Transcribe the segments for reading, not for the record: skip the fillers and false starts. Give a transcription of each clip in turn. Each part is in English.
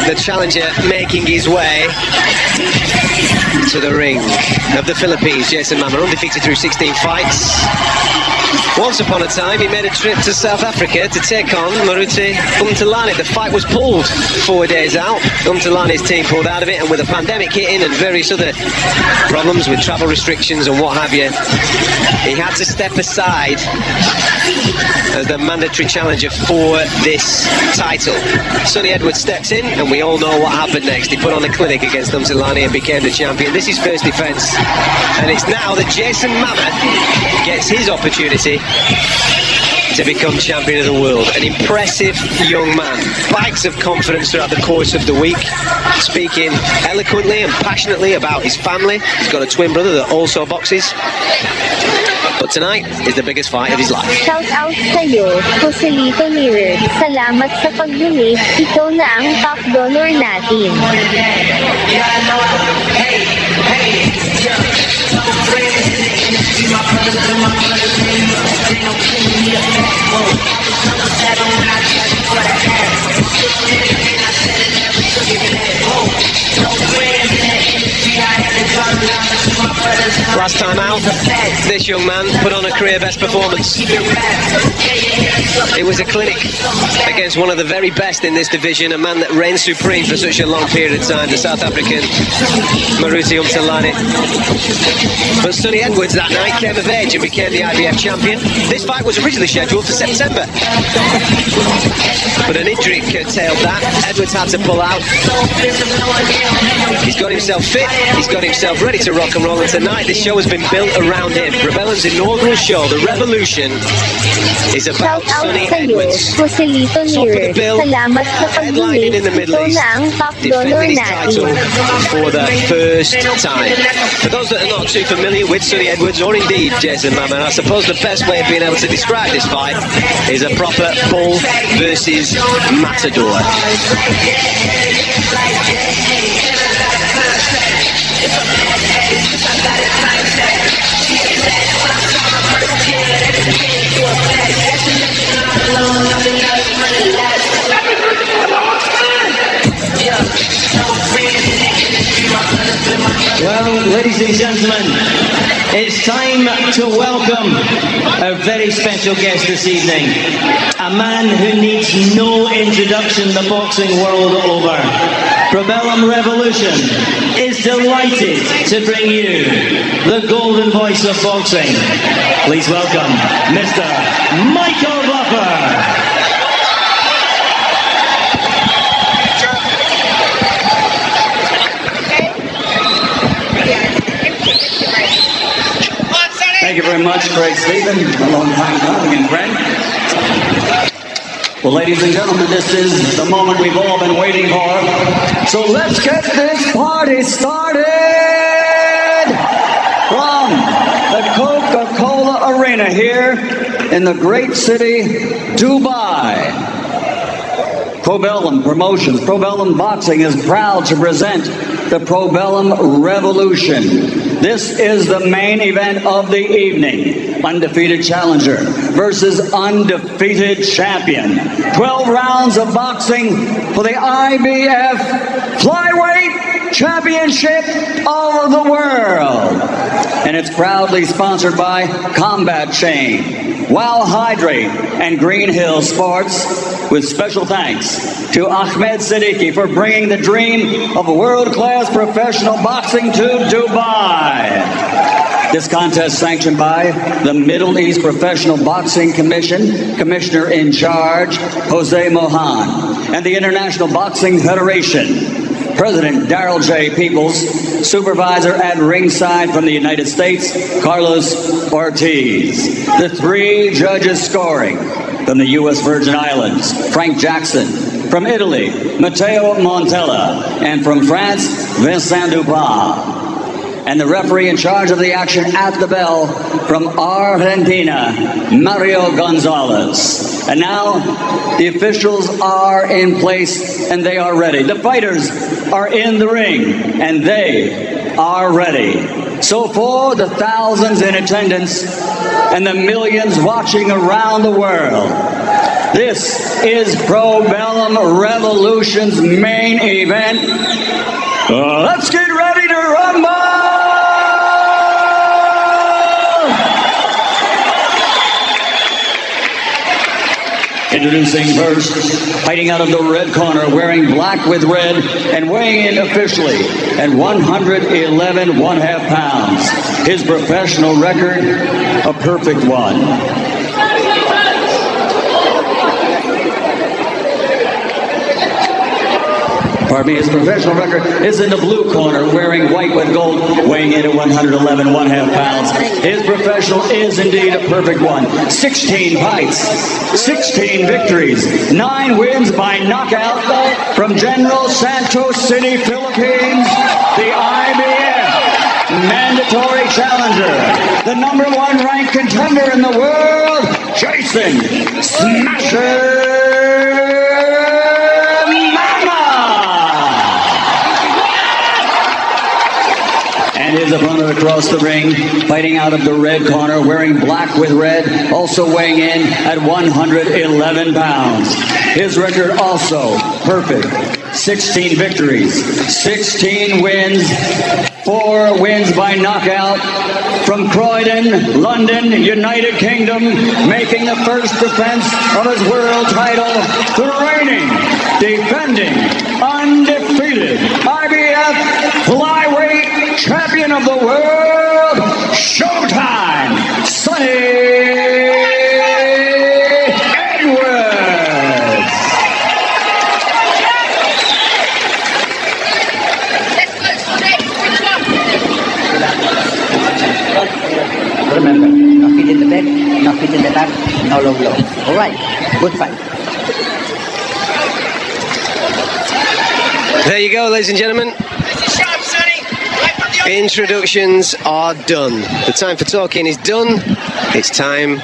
the challenger making his way to the ring of the Philippines. Jason Mama, undefeated through 16 fights. Once upon a time, he made a trip to South Africa to take on Maruti Umtalani. The fight was pulled 4 days out. Umtalani's team pulled out of it, and with the pandemic hitting and various other problems with travel restrictions and what have you, he had to step aside as the mandatory challenger for this title. Sonny Edwards steps in, and we all know what happened next. He put on a clinic against Umtalani and became the champion. This is first defense, and it's now that Jason Mama gets his opportunity to become champion of the world. An impressive young man, bags of confidence throughout the course of the week, speaking eloquently and passionately about his family. He's got a twin brother that also boxes. But tonight is the biggest fight of his life. Shout out sa'yo, Joselito Mirror. Salamat sa pag-donate. Ikaw na ang top donor natin. Last time out, this young man put on a career best performance. It was a clinic against one of the very best in this division, a man that reigned supreme for such a long period of time, the South African Maruti Umtalani. But Sonny Edwards that night came of age and became the IBF champion. This fight was originally scheduled for September, but an injury curtailed that. Edwards had to pull out. He's got himself fit, he's got himself ready to rock and roll, and tonight this show has been built around him. Rebellion's inaugural show, The Revolution, is about Sonny Edwards. Top of the bill, headlining in the Middle East, defending his title for the first time. For those that are not too familiar with Sonny Edwards, or indeed Jason Mama, I suppose the best way of being able to describe this fight is a proper bull versus matador. Well, ladies and gentlemen, it's time to welcome our very special guest this evening. A man who needs no introduction the boxing world over. Probellum Revolution is delighted to bring you the golden voice of boxing. Please welcome Mr. Michael Buffer. Thank you very much, Craig Stephen, a long-time colleague and friend. Well, ladies and gentlemen, this is the moment we've all been waiting for. So let's get this party started from the Coca-Cola Arena here in the great city, Dubai. Probellum Promotions, Probellum Boxing is proud to present the Probellum Revolution. This is the main event of the evening. Undefeated challenger versus undefeated champion. 12 rounds of boxing for the IBF Flyweight Championship of the world. And it's proudly sponsored by Combat Chain, Wow Hydrate, and Green Hill Sports, with special thanks to Ahmed Siddiqui for bringing the dream of world-class professional boxing to Dubai. This contest sanctioned by the Middle East Professional Boxing Commission, Commissioner in charge, Jose Mohan, and the International Boxing Federation, President Darrell J. Peoples, Supervisor at ringside from the United States, Carlos Ortiz. The three judges scoring from the U.S. Virgin Islands, Frank Jackson; from Italy, Matteo Montella; and from France, Vincent Dupont. And the referee in charge of the action at the bell from Argentina, Mario Gonzalez. And now the officials are in place and they are ready. The fighters are in the ring and they are ready. So for the thousands in attendance and the millions watching around the world, This is Probellum Revolution's main event. Let's get ready to rumble! Introducing first, fighting out of the red corner, wearing black with red, and weighing in officially at 111 1/2 pounds. His professional record, a perfect one. Pardon me, his professional record is in the blue corner, wearing white with gold, weighing in at 111 1/2 pounds. His professional is indeed a perfect one. 16 fights, 16 victories, 9 wins by knockout from General Santos City, Philippines, the IBF mandatory challenger, the #1 ranked contender in the world, Jason Smasher and his opponent across the ring, fighting out of the red corner, wearing black with red, also weighing in at 111 pounds. His record also perfect. 16 victories, 16 wins, 4 wins by knockout from Croydon, London, United Kingdom, making the first defense of his world title, the reigning, defending, undefeated IBF flyweight champion of the world, Showtime, Sonny Edwards. Remember, no feet in the bed, no feet in the back, no low blow. All right, good fight. There you go, ladies and gentlemen. Introductions are done. The time for talking is done. It's time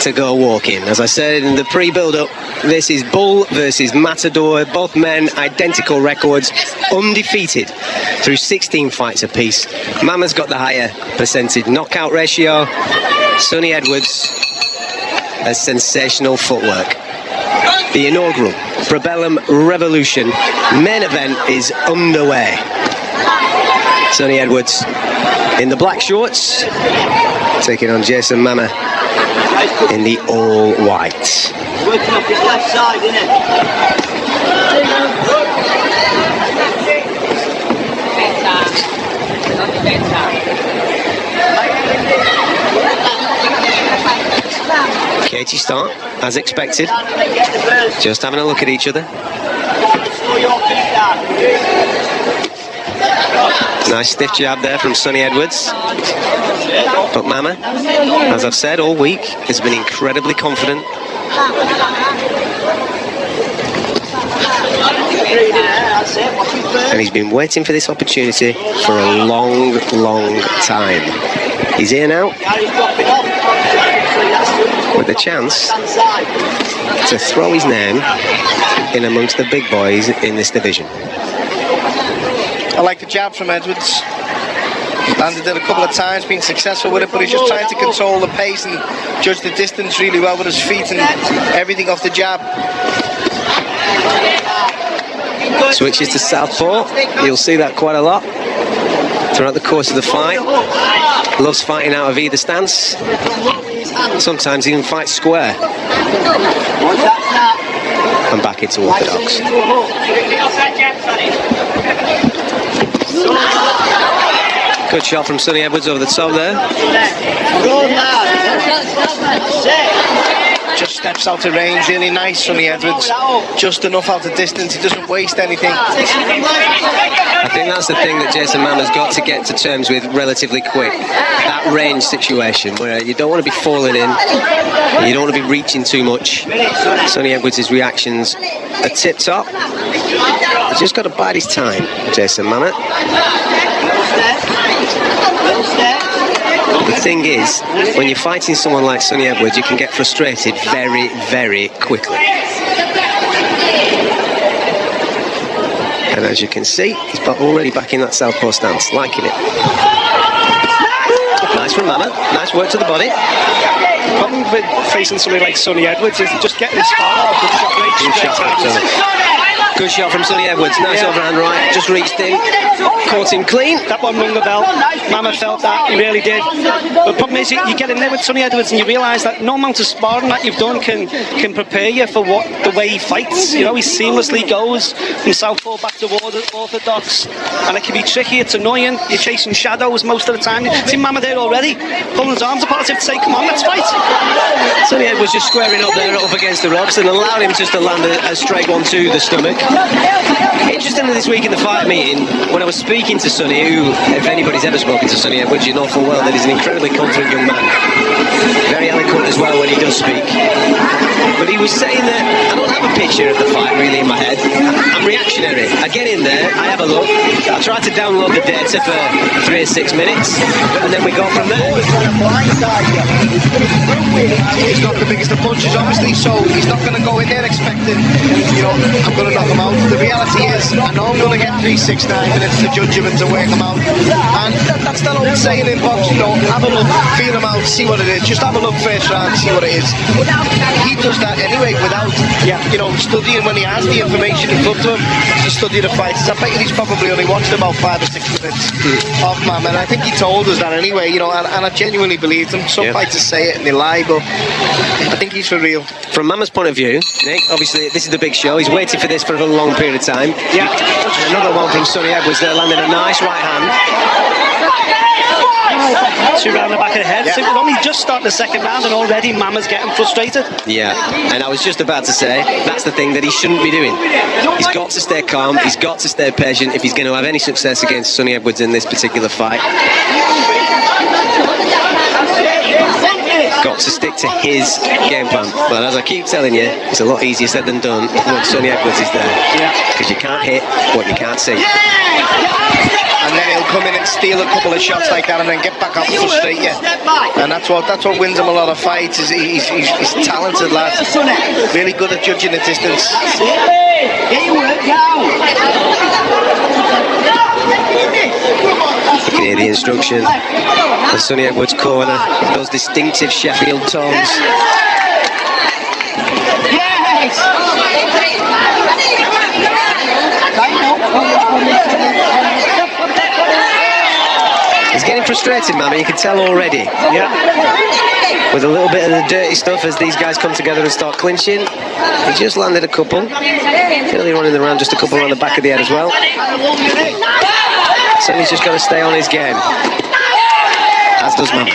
to go walking. As I said in the pre-build-up, this is Bull versus Matador. Both men, identical records, undefeated through 16 fights apiece. Mama's got the higher percentage knockout ratio. Sonny Edwards has sensational footwork. The inaugural Probellum Revolution main event is underway. Sonny Edwards in the black shorts, taking on Jason Mama in the all white. Working off his left side, isn't it? Cagey start, as expected. Just having a look at each other. Nice stiff jab there from Sonny Edwards. But Mama, as I've said all week, has been incredibly confident. And he's been waiting for this opportunity for a long, long time. He's here now with a chance to throw his name in amongst the big boys in this division. I like the jab from Edwards. Landed it a couple of times, been successful with it, but he's just trying to control the pace and judge the distance really well with his feet and everything off the jab. Switches to southpaw. You'll see that quite a lot throughout the course of the fight. Loves fighting out of either stance. Sometimes even fights square. And back into orthodox. Good shot from Sonny Edwards over the top there. Just steps out of range, really nice, Sonny Edwards. Just enough out of distance, he doesn't waste anything. I think that's the thing that Jason Mama's got to get to terms with relatively quick. That range situation where you don't want to be falling in, you don't want to be reaching too much. Sonny Edwards' reactions are tip-top. He's just got to bide his time, Jason Mama. The thing is, when you're fighting someone like Sonny Edwards, you can get frustrated very, very quickly. And as you can see, he's already back in that southpaw stance, liking it. Nice from Mama, nice work to the body. The problem with facing somebody like Sonny Edwards is just getting his heart off. He's got great straight hands. Good shot from Sonny Edwards. Nice overhand right. Just reached in. Caught him clean. That one rung the bell. Mama felt that. He really did. But the problem is, you get in there with Sonny Edwards and you realise that no amount of sparring that you've done can prepare you for the way he fights. You know, he seamlessly goes from southpaw back to orthodox, and it can be tricky. It's annoying. You're chasing shadows most of the time. See Mama there already, pulling his arms apart as if to say, "Come on, let's fight." Sonny Edwards just squaring up there, up against the ropes, and allowed him just to land a straight one to the stomach. Interestingly, this week in the fight meeting, when I was speaking to Sonny, who, if anybody's ever spoken to Sonny Edwards, you know full well that he's an incredibly confident young man. Very eloquent as well when he does speak. But he was saying that I don't have a picture of the fight really in my head. I'm reactionary. I get in there, I have a look, I try to download the data for 3 or 6 minutes, and then we go from there. He's not the biggest of punches, obviously, so he's not going to go in there expecting, you know, I'm going to knock him out. The reality is, I know I'm going to get 3, 6, 9 minutes to judge him and to work him out. And that's that old saying in boxing, you know, have a look, feel him out, see what it is. Just have a look first round, see what it is. He does that anyway without, you know, studying when he has the information in front of him to study the fights. I bet he's probably only watched about 5 or 6 minutes of Mama, and I think he told us that anyway, you know, and I genuinely believed him. Some fighters say it and they lie, but I think he's for real. From Mama's point of view, Nick, obviously this is the big show. He's waited for this for a long period of time. Yeah. Another one from Sonny Edwards there, landing a nice right hand. 2 round the back of the head. So we're only just starting the second round and already Mama's getting frustrated. Yeah, and I was just about to say, that's the thing that he shouldn't be doing. He's got to stay calm, he's got to stay patient if he's going to have any success against Sonny Edwards in this particular fight. Got to stick to his game plan. But as I keep telling you, it's a lot easier said than done when Sonny Edwards is there. Because you can't hit what you can't see. And then he'll come in and steal a couple of shots like that and then get back up and frustrate you. And that's what wins him a lot of fights. Is he's talented lad. Really good at judging the distance. You can hear the instruction. The Sonny Edwards corner, those distinctive Sheffield tones. He's getting frustrated, Mama, you can tell already. Yeah. With a little bit of the dirty stuff as these guys come together and start clinching. He just landed a couple. Earlier on in the round, just a couple around the back of the head as well. So he's just got to stay on his game. As does Mama.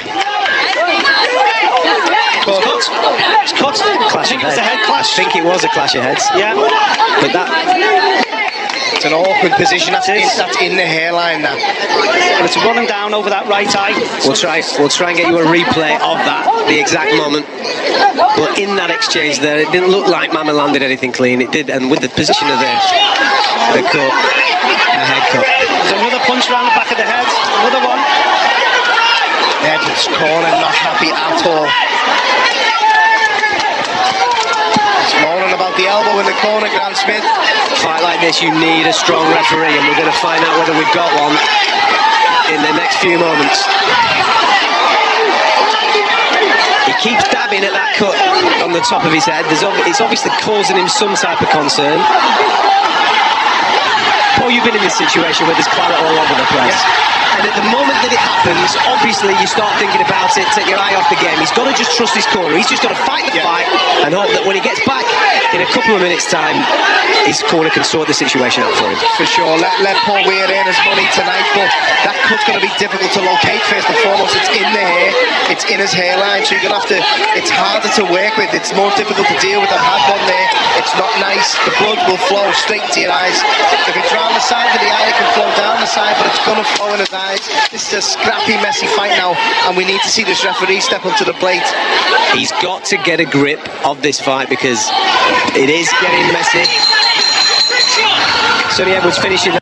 It's cut. Clash of It's a head clash. I think it was a clash of heads. Yeah. But that... It's an awkward position. That's in the hairline now. And it's running down over that right eye. We'll try and get you a replay of that, the exact moment. But in that exchange there, it didn't look like Mama landed anything clean. It did, and with the position of the cut, a head cut. There's another punch around the back of the head. Another one. Edwards corner, not happy at all. Moaning about the elbow in the corner, Grant Smith. Fight like this, you need a strong referee, and we're going to find out whether we've got one in the next few moments. He keeps dabbing at that cut on the top of his head. It's obviously causing him some type of concern. Paul, you've been in this situation where there's claret all over the place. And at the moment that it happens, obviously you start thinking about it, take your eye off the game. He's got to just trust his corner. He's just got to fight the fight and hope that when he gets back in a couple of minutes' time, his corner can sort the situation out for him. For sure. Let Paul Weir in his money tonight, but that cut's going to be difficult to locate first and foremost. It's in the hair, it's in his hairline, so you're going to have to, it's harder to work with, it's more difficult to deal with. I've had one there, it's not nice, the blood will flow straight into your eyes. If it's round the side of the eye, it can flow down the side, but it's going to flow in his eyes. This is a scrappy, messy fight now, and we need to see this referee step up to the plate. He's got to get a grip of this fight because it is getting messy. Sonny Edwards finishing.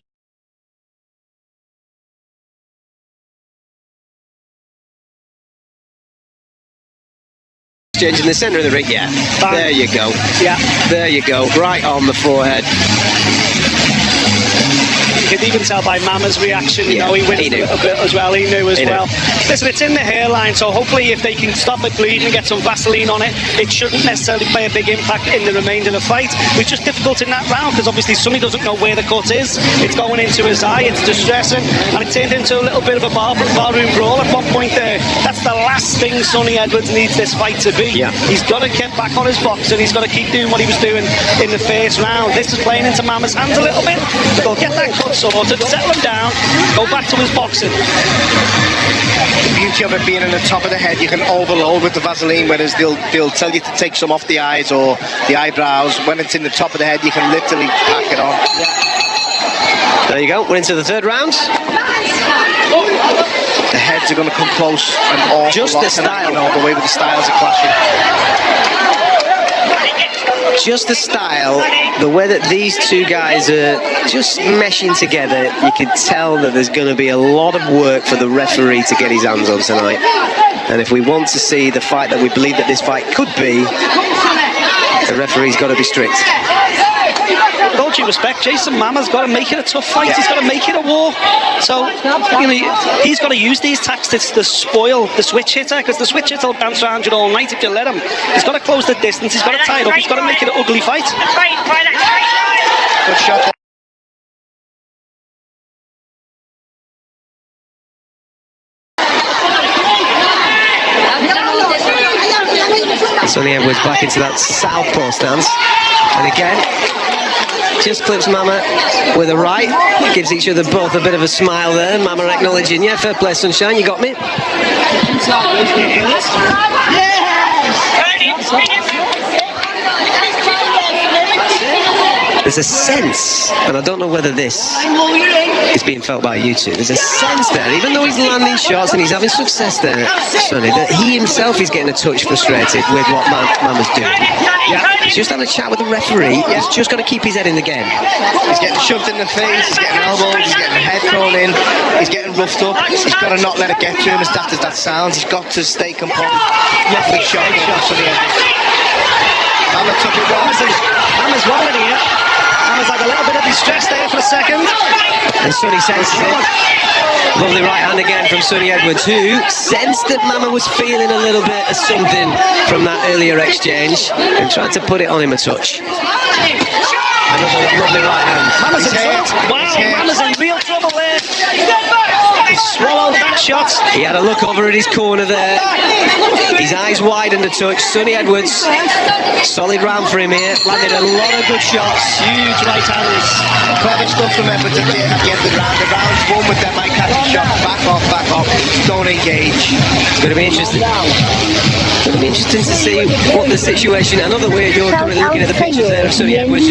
Exchange in the centre of the ring, yeah. There you go. Yeah, there you go. Right on the forehead. You could even tell by Mama's reaction, you Yeah, know, he winced he knew. a bit as well, he knew as He knew. well. Listen, it's in the hairline, so hopefully if they can stop it bleeding and get some Vaseline on it, it shouldn't necessarily play a big impact in the remainder of the fight. It's just difficult in that round because obviously Sonny doesn't know where the cut is. It's going into his eye, it's distressing, and it turned into a little bit of a barroom brawl at one point there. That's the last thing Sonny Edwards needs this fight to be. Yeah. He's got to get back on his box and he's got to keep doing what he was doing in the first round. This is playing into Mama's hands a little bit. He'll get that cut sorted, settle him down, go back to his boxing. The beauty of it being in the top of the head, you can overload with the Vaseline, whereas they'll tell you to take some off the eyes or the eyebrows. When it's in the top of the head, you can literally pack it on. There you go. We're into the third round. The heads are going to come close and awful Just lot the tonight, style. you know, the way the styles are clashing. Just the style, the way that these two guys are just meshing together, you can tell that there's going to be a lot of work for the referee to get his hands on tonight. And if we want to see the fight that we believe that this fight could be, the referee's got to be strict. With all due respect, Jason Mama's got to make it a tough fight. He's got to make it a war. So, you know, he's got to use these tactics to spoil the switch hitter, because the switch hitter will bounce around you all night if you let him. He's got to close the distance. He's got to tie it up. He's got to make it an ugly fight. Good shot. Sonny Edwards back into that southpaw stance. And again, just clips Mama with a right. Gives each other both a bit of a smile there. Mama acknowledging, yeah, fair play, Sunshine, you got me. There's a sense, and I don't know whether this is being felt by you two, there's a sense there, even though he's landing shots and he's having success there, Sonny, that he himself is getting a touch frustrated with what Mama's doing. Yeah. He's just having a chat with the referee. He's just got to keep his head in the game. He's getting shoved in the face, he's getting elbowed, he's getting the head thrown in, he's getting roughed up. He's got to not let it get to him, as daft as that sounds. He's got to stay composed. Good shot for the end. Mama took it well. Mama's wobbling here. Mama's had a little bit of distress there for a second. And Sonny senses it. Lovely right hand again from Sonny Edwards, who sensed that Mama was feeling a little bit of something from that earlier exchange and tried to put it on him a touch. Another lovely right hand. Mama's in trouble. Wow, Mama's in real trouble there. He swallowed that shot. He had a look over at his corner there. His eyes widened a touch. Sonny Edwards, solid round for him here. Landed a lot of good shots. Huge right hands. Clever stuff from Edwards at the end of the round. The round's won with them. I catch a shot. Back off, back off. Don't engage. It's going to be interesting. It's going to be interesting to see what the situation. Another way you're currently looking at the pictures there of Sonny Edwards.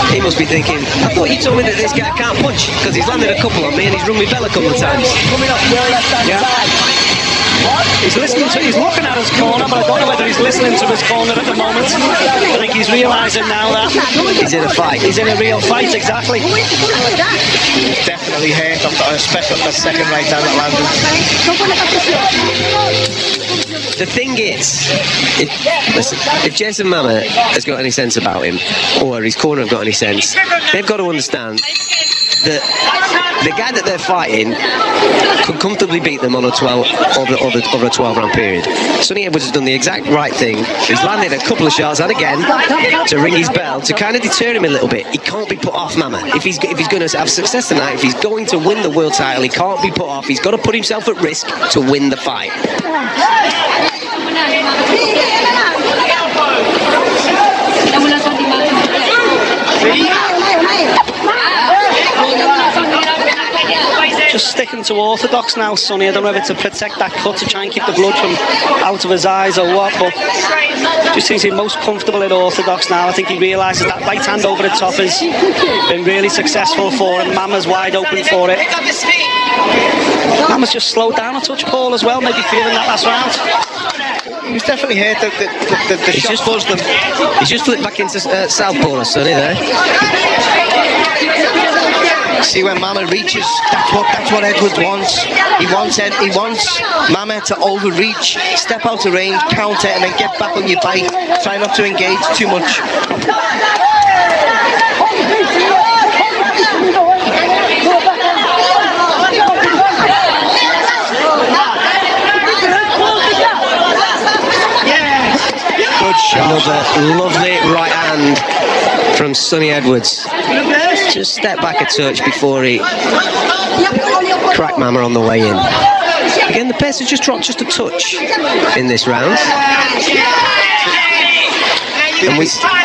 He must be thinking, I thought you told me that this guy can't punch, because he's landed a couple on me and he's run me bell a couple of times. Yeah. He's listening to, he's looking at his corner, but I don't know whether he's listening to his corner at the moment. I think he's realising now that He's in a fight. he's in a real fight, exactly. Definitely hurt, especially on the second right hand that landed. The thing is, if Jason Mama has got any sense about him, or his corner have got any sense, they've got to understand that the guy that they're fighting could comfortably beat them on a 12 over a 12-round period. Sonny Edwards has done the exact right thing. He's landed a couple of shots, and again to ring his bell to kind of deter him a little bit. He can't be put off, Mama. If he's going to have success tonight, if he's going to win the world title, he can't be put off. He's got to put himself at risk to win the fight. Just sticking to orthodox now, Sonny. I don't know if it's to protect that cut, to try and keep the blood from out of his eyes or what, but just seems he's most comfortable at orthodox now. I think he realises that right hand over the top has been really successful for him. Mama's wide open for it. Mama's just slowed down a touch, Paul, as well, maybe feeling that last round. He was definitely hurt. The shot buzzed them. He's just flipped back into southpaw, Sonny, there. See, when Mama reaches, that's what Edwards wants. He wants Mama to overreach, step out of range, counter, and then get back on your bike. Try not to engage too much. another lovely right hand from Sonny Edwards. Just step back a touch before he cracked Mama on the way in. Again, the pace has just dropped just a touch in this round.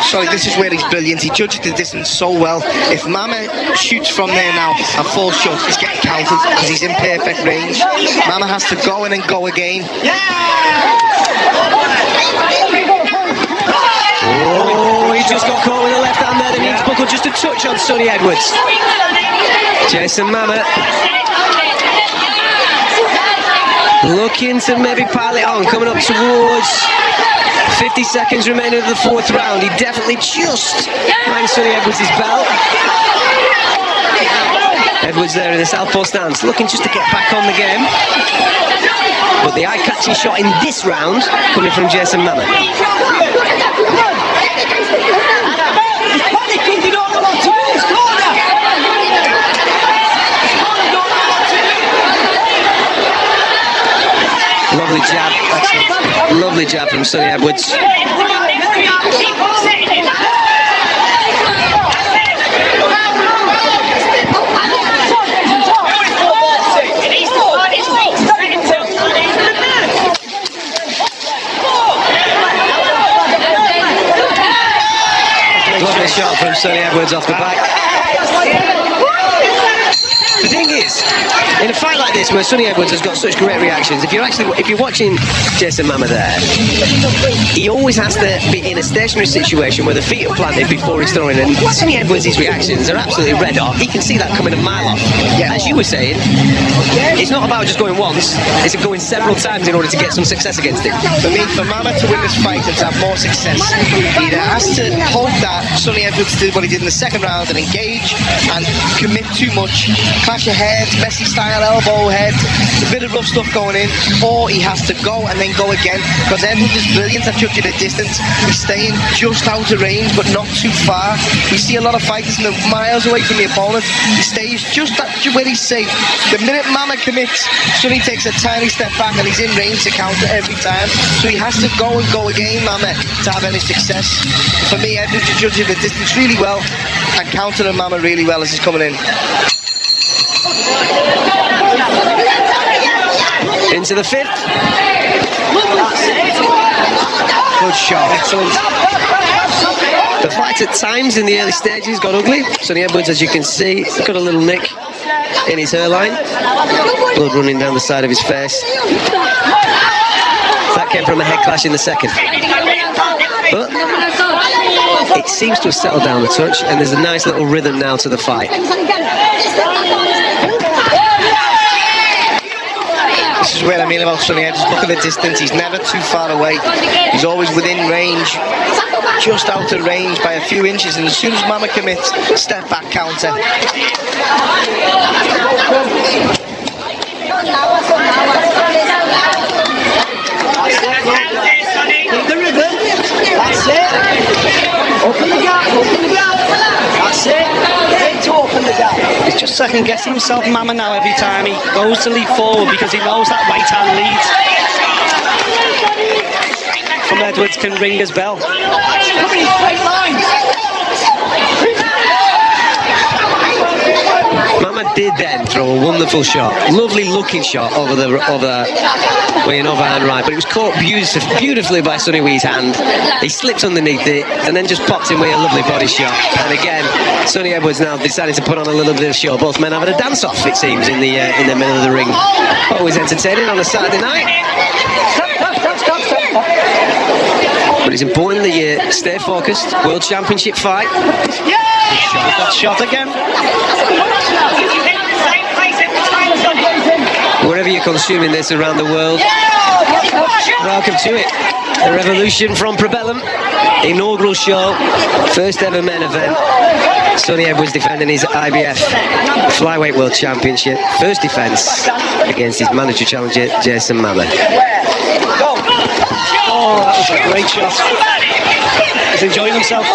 Sorry, this is where he's brilliant. He judges the distance so well. If Mama shoots from there now and falls short, he's getting counted because he's in perfect range. Mama has to go in and go again. Oh, he just got caught with the left hand there. The knees buckled just a touch on Sonny Edwards. Jason Mama looking to maybe pile it on, coming up towards 50 seconds remaining of the fourth round. He definitely just rang Sonny Edwards' bell. Edwards there in the southpaw stance, looking just to get back on the game. But the eye-catching shot in this round coming from Jason Mama. Lovely jab, excellent. Lovely jab from Sonny Edwards. Lovely shot from Sonny Edwards off the back. The thing is, in a fight like this where Sonny Edwards has got such great reactions, if you're watching Jason Mama there, he always has to be in a stationary situation where the feet are planted before he's throwing, and Sonny Edwards' reactions are absolutely red hot. He can see that coming a mile off. Yeah. As you were saying, it's not about just going once, it's going several times in order to get some success against him. For me, for Mama to win this fight and to have more success, he either has to hope that Sonny Edwards did what he did in the second round and engage and commit too much, clash of heads, Messi style elbow head, a bit of rough stuff going in, or he has to go and then go again, because Edwards is brilliant at judging the distance. He's staying just out of range but not too far. We see a lot of fighters in the miles away from the opponent. He stays just at where he's safe. The minute Mama commits, Sonny takes a tiny step back and he's in range to counter every time. So he has to go and go again, Mama, to have any success. For me, Edwards is judging the distance really well and countering Mama really well as he's coming in. Into the fifth. Good shot. Excellent. The fight at times in the early stages got ugly. Sonny Edwards, as you can see, got a little nick in his hairline. Blood running down the side of his face. That came from a head clash in the second. But it seems to have settled down a touch, and there's a nice little rhythm now to the fight. This is where I mean about Sonny Edwards. Look at the distance. He's never too far away. He's always within range, just out of range by a few inches. And as soon as Mama commits, step back counter. The rhythm. That's it. Open the gap. Open the gap. That's it. To open the gap. He's just second guessing himself, Mama, now every time he goes to leap forward because he knows that right hand lead from Edwards can ring his bell. Coming in straight lines. Mama did then throw a wonderful shot, lovely looking shot over the way an overhand right, but it was caught beautifully by Sonny Wee's hand. He slipped underneath it and then just popped in with a lovely body shot. And again, Sonny Edwards now decided to put on a little bit of show. Both men having a dance off, it seems, in the middle of the ring. Always entertaining on a Saturday night. But it's important that you stay focused. World Championship fight. Shot again. Wherever you're consuming this around the world, welcome to it. The revolution from Probellum, inaugural show, first ever men event. Sonny Edwards defending his IBF Flyweight World Championship, first defence against his mandatory challenger Jason Mama. Oh, that was a great shot. He's enjoying himself.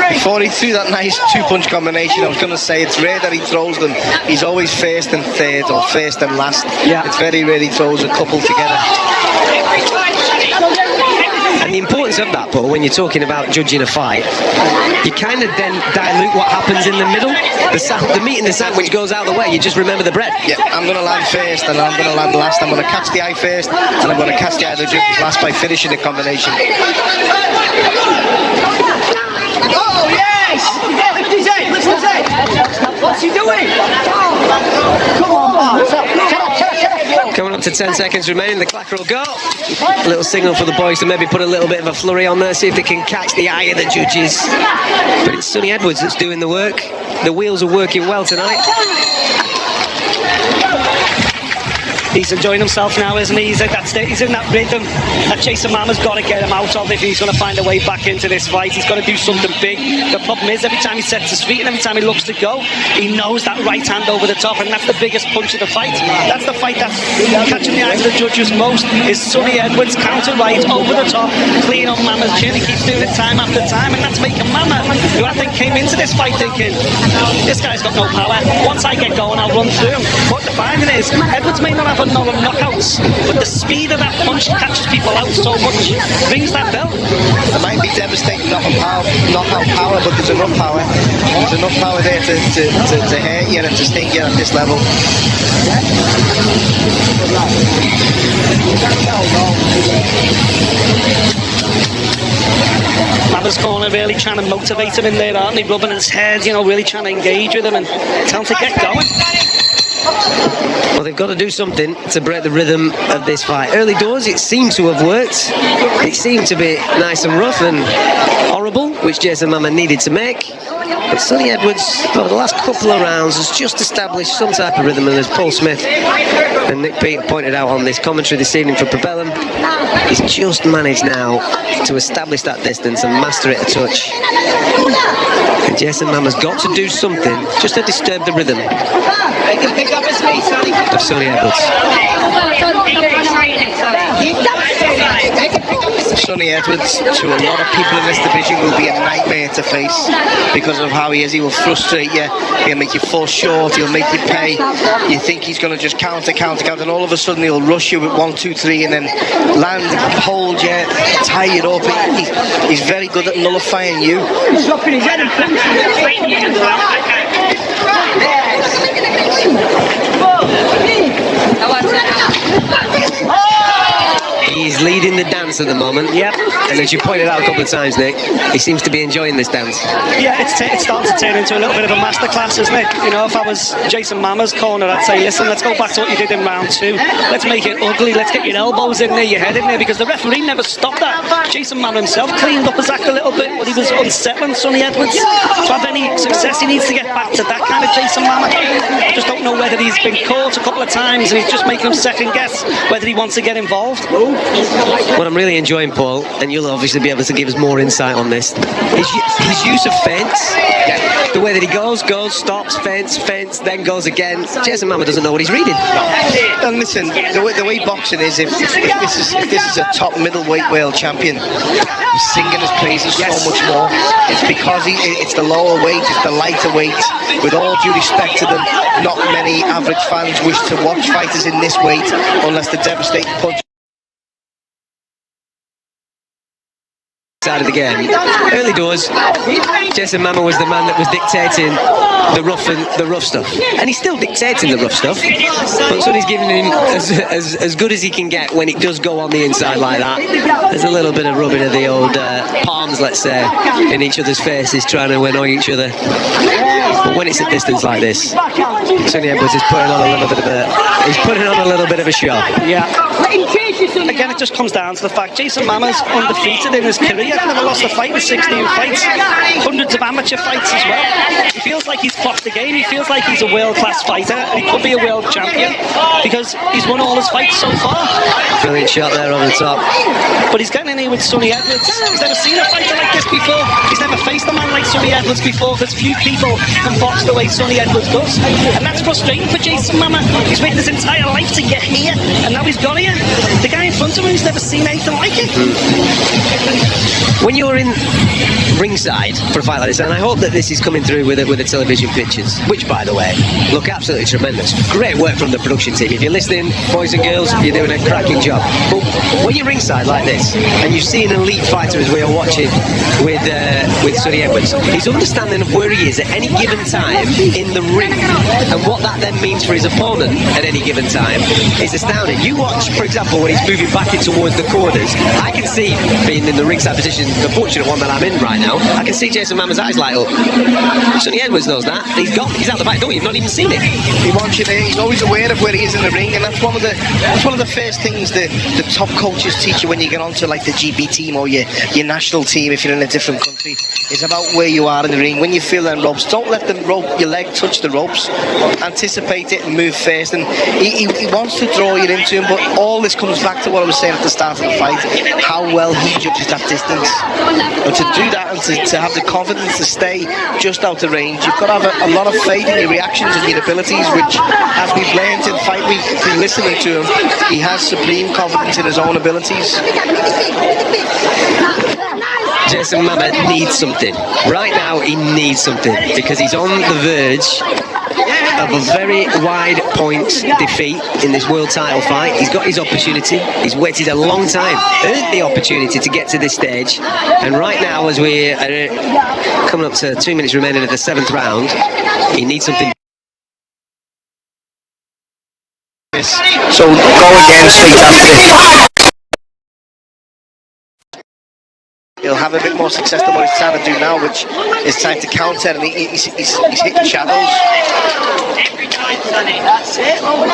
Before he threw that nice two-punch combination, I was going to say it's rare that he throws them. He's always first and third or first and last. Yeah. It's very rare he throws a couple together. consequence of that, Paul, when you're talking about judging a fight, you kind of then dilute what happens in the middle. The meat in the sandwich goes out of the way. You just remember the bread. Yeah, I'm going to land first and I'm going to land last. I'm going to catch the eye first and I'm going to catch the eye of the judges last by finishing the combination. Oh, yes! Lift his head, lift his head! What's he doing? Come on, Bob. Shut up. Coming up to 10 seconds remaining, the clacker will go. A little signal for the boys to maybe put a little bit of a flurry on there, see if they can catch the eye of the judges. But it's Sonny Edwards that's doing the work. The wheels are working well tonight. He's enjoying himself now, isn't he? He's in that rhythm that Jason Mama's got to get him out of if he's going to find a way back into this fight. He's got to do something big. The problem is, every time he sets his feet and every time he looks to go, he knows that right hand over the top, and that's the biggest punch of the fight. That's the fight that's catching the eyes of the judges most, is Sonny Edwards, counter right, over the top, clean on Mama's chin. He keeps doing it time after time, and that's making Mama, who I think came into this fight thinking, this guy's got no power. Once I get going, I'll run through him. But the finding is, Edwards may not have a lot of knockouts, but the speed of that punch catches people out so much, rings that bell. It might be devastating knockout power, but there's enough power. There's enough power there to hurt you and to sting you at this level. Mama's corner really trying to motivate him in there, aren't they? Rubbing his head, you know, really trying to engage with him and tell him to get going. Well, they've got to do something to break the rhythm of this fight. Early doors, it seemed to have worked. It seemed to be nice and rough and horrible, which Jason Mama needed to make. But Sonny Edwards, over the last couple of rounds, has just established some type of rhythm, and as Paul Smith and Nick Peter pointed out on this commentary this evening for Propellum, he's just managed now to establish that distance and master it a touch. And Jason Mama's got to do something just to disturb the rhythm of Sonny Edwards. Sonny Edwards, to a lot of people in this division, will be a nightmare to face because of how he is. He will frustrate you, he'll make you fall short, he'll make you pay. You think he's going to just counter, and all of a sudden he'll rush you with 1, 2, 3 and then land, hold you, tie you up. He's very good at nullifying you. He's dropping his head and He's leading the dance at the moment. Yep. And as you pointed out a couple of times, Nick, he seems to be enjoying this dance. Yeah, it's starting to turn into a little bit of a masterclass, isn't it? You know, if I was Jason Mama's corner, I'd say, listen, let's go back to what you did in round 2. Let's make it ugly. Let's get your elbows in there, your head in there, because the referee never stopped that. Jason Mama himself cleaned up his act a little bit, but he was unsettling Sonny Edwards. To have any success, he needs to get back to that kind of Jason Mama. I just don't know whether he's been caught a couple of times and he's just making him second guess whether he wants to get involved. What I'm really enjoying, Paul, and you'll obviously be able to give us more insight on this, is his use of feints. The way that he goes, stops, feints, then goes again. Jason Mama doesn't know what he's reading. And listen, the way boxing is, if this is a top middleweight world champion, he's singing his praises so much more. It's because it's the lower weight, it's the lighter weight. With all due respect to them, not many average fans wish to watch fighters in this weight unless the devastating punch Side of the game. Early doors, Jason Mama was the man that was dictating the rough stuff, and he's still dictating the rough stuff. But Sonny's giving him as good as he can get when it does go on the inside like that. There's a little bit of rubbing of the old palms, let's say, in each other's faces, trying to annoy each other. But when it's a distance like this, Sonny Edwards is putting on a little bit of a show. Yeah. Again, it just comes down to the fact Jason Mama's undefeated in his career. Never lost a fight in 16 fights. Hundreds of amateur fights as well. He feels like he's clocked the game. He feels like he's a world-class fighter. And he could be a world champion because he's won all his fights so far. Brilliant shot there over the top. But he's getting in here with Sonny Edwards. He's never seen a fighter like this before. He's never faced a man like Sonny Edwards before. There's few people can box the way Sonny Edwards does. And that's frustrating for Jason Mama. He's waited his entire life to get here, and now he's got here. The guy in front of him, he's never seen anything like it. When you're in ringside for a fight like this, and I hope that this is coming through with with the television pictures, which, by the way, look absolutely tremendous. Great work from the production team. If you're listening, boys and girls, you're doing a cracking job. But when you're ringside like this, and you see an elite fighter as we are watching with Sonny Edwards, his understanding of where he is at any given time in the ring, and what that then means for his opponent at any given time, is astounding. You watch, for example, when he's moving back in towards the corners, I can see, being in the ringside position, the fortunate one that I'm in right now, I can see Jason Mama's eyes light up. Sonny Edwards knows that. He's out the back door. You've not even seen it. He wants you there. He's always aware of where he is in the ring, and that's one of the first things that the top coaches teach you when you get onto like the GB team or your national team if you're in a different country. It's about where you are in the ring. When you feel them ropes, don't let your leg touch the ropes. Anticipate it and move first. And he wants to draw you into him, but all this comes back to what I was saying at the start of the fight, how well he judges that distance. And to do that and to have the confidence to stay just out of range, you've got to have a lot of faith in your reactions and your abilities, which, as we've learned in fight week through listening to him, he has supreme confidence in his own abilities. Jason Mama needs something. Right now, he needs something because he's on the verge of a very wide point defeat in this world title fight. He's got his opportunity. He's waited a long time, earned the opportunity to get to this stage. And right now, as we're coming up to 2 minutes remaining of the 7th round, he needs something. So go again straight after this. He'll have a bit more success than what he's trying to do now, which is trying to counter, and he's hitting shadows. Every time, Sonny, that's it. Your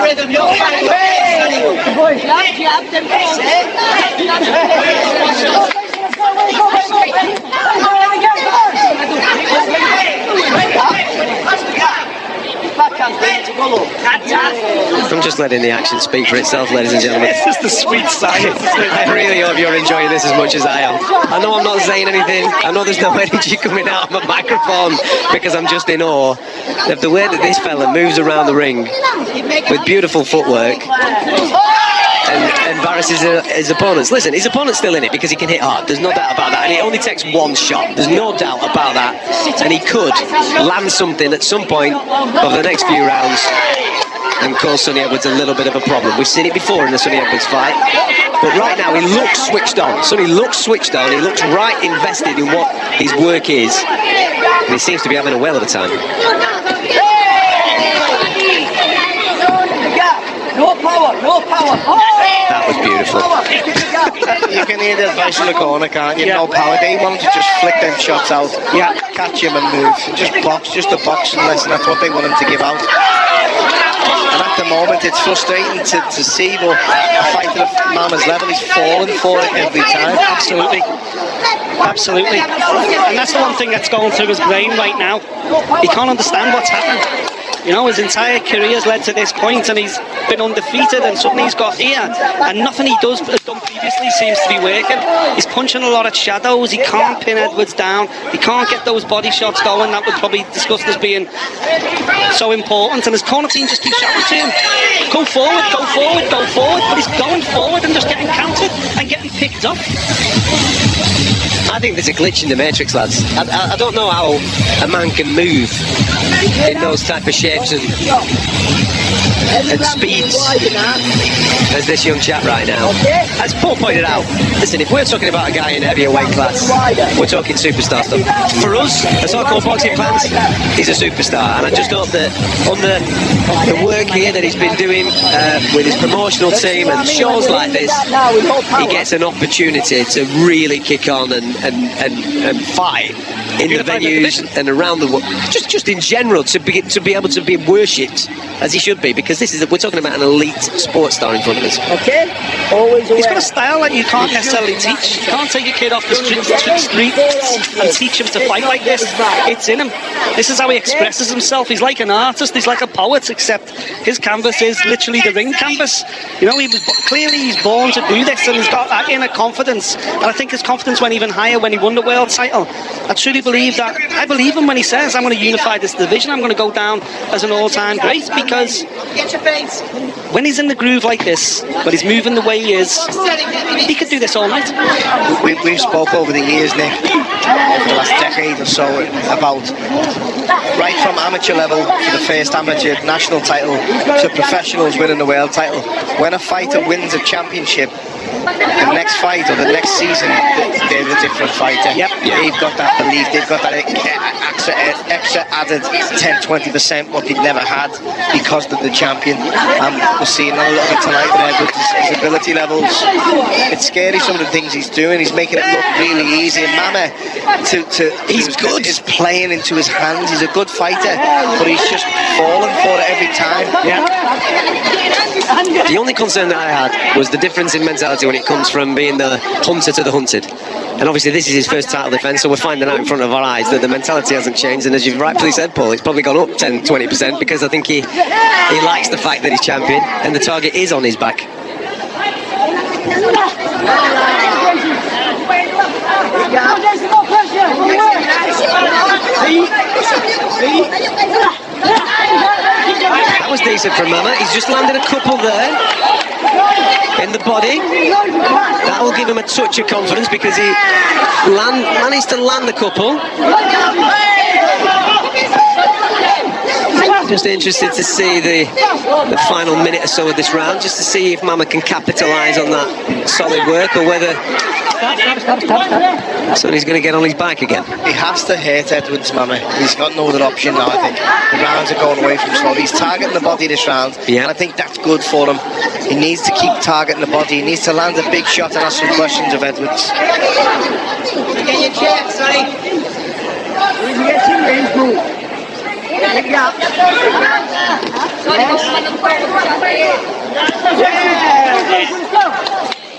rhythm, your I'm just letting the action speak for itself, ladies and gentlemen. It's just the sweet science. I really hope you're enjoying this as much as I am. I know I'm not saying anything. I know there's no energy coming out of my microphone because I'm just in awe of the way that this fella moves around the ring with beautiful footwork and embarrasses his opponents. Listen, his opponent's still in it because he can hit hard. There's no doubt about that. And it only takes one shot. There's no doubt about that. And he could land something at some point over the next few rounds and cause Sonny Edwards a little bit of a problem. We've seen it before in the Sonny Edwards fight. But right now, he looks switched on. Sonny looks switched on. He looks right invested in what his work is. And he seems to be having a whale of a time. No power, no power. That was beautiful. You can hear the advice in the corner, can't you? No power. They want to just flick them shots out. Yeah. Catch him and move. Just a boxing lesson. That's what they want him to give out. And at the moment, it's frustrating to see, but a fighter of Mama's level, he's falling for it every time. Absolutely. Absolutely. And that's the one thing that's going through his brain right now. He can't understand what's happened. You know, his entire career has led to this point, and he's been undefeated, and suddenly he's got here, and nothing he has done previously seems to be working. He's punching a lot of shadows. He can't pin Edwards down. He can't get those body shots going that would probably discussed as being so important. And his corner team just keeps shouting to him, go forward, go forward, go forward. But he's going forward and just getting countered and getting picked up. I think there's a glitch in the matrix, lads. I don't know how a man can move in those type of shapes and speeds as this young chap right now. As Paul pointed out, listen, if we're talking about a guy in a heavier weight class, we're talking superstar stuff. For us, as hardcore boxing fans, he's a superstar, and I just hope that on the work here that he's been doing with his promotional team and shows like this, he gets an opportunity to really kick on and fight in the venues and around the world, just in general, to be able to be worshipped as he should be, because we're talking about an elite sports star in front of us. Okay, always aware. He's got a style that you can't necessarily teach. You can't take a kid off the street and teach him to fight like this. It's in him. This is how he expresses himself. He's like an artist. He's like a poet, except his canvas is literally the ring canvas. You know, he's born to do this, and he's got that inner confidence. And I think his confidence, when he even higher when he won the world title. I truly believe that. I believe him when he says, I'm going to unify this division, I'm going to go down as an all-time great, because when he's in the groove like this, when he's moving the way he is, he could do this all night. We've spoke over the years, Nick, over the last decade or so, about right from amateur level to the first amateur national title to professionals winning the world title. When a fighter wins a championship, the next fight or the next season, they're a different fighter. Yep. They've got that belief, they've got that extra added 10-20% what they've never had because they're the champion. And we're seeing a lot of it tonight with his ability levels. It's scary, some of the things he's doing. He's making it look really easy. And Mama, he's good. Is playing into his hands. He's a good fighter, but he's just falling for it every time. Yeah. The only concern that I had was the difference in mentality when it comes from being the hunter to the hunted. And obviously this is his first title defence, so we're finding out in front of our eyes that the mentality hasn't changed. And as you've rightfully said, Paul, it's probably gone up 10-20% because I think he likes the fact that he's champion and the target is on his back. That was decent from Mama. He's just landed a couple there in the body. That will give him a touch of confidence because he managed to land a couple. Just interested to see the final minute or so of this round, just to see if Mama can capitalise on that solid work or whether so he's going to get on his bike again. He has to hurt Edwards, Mama. He's got no other option now, I think. The rounds are going away from slowly. He's targeting the body this round, and I think that's good for him. He needs to keep targeting the body. He needs to land a big shot and ask some questions of Edwards. Get your chair, sonny.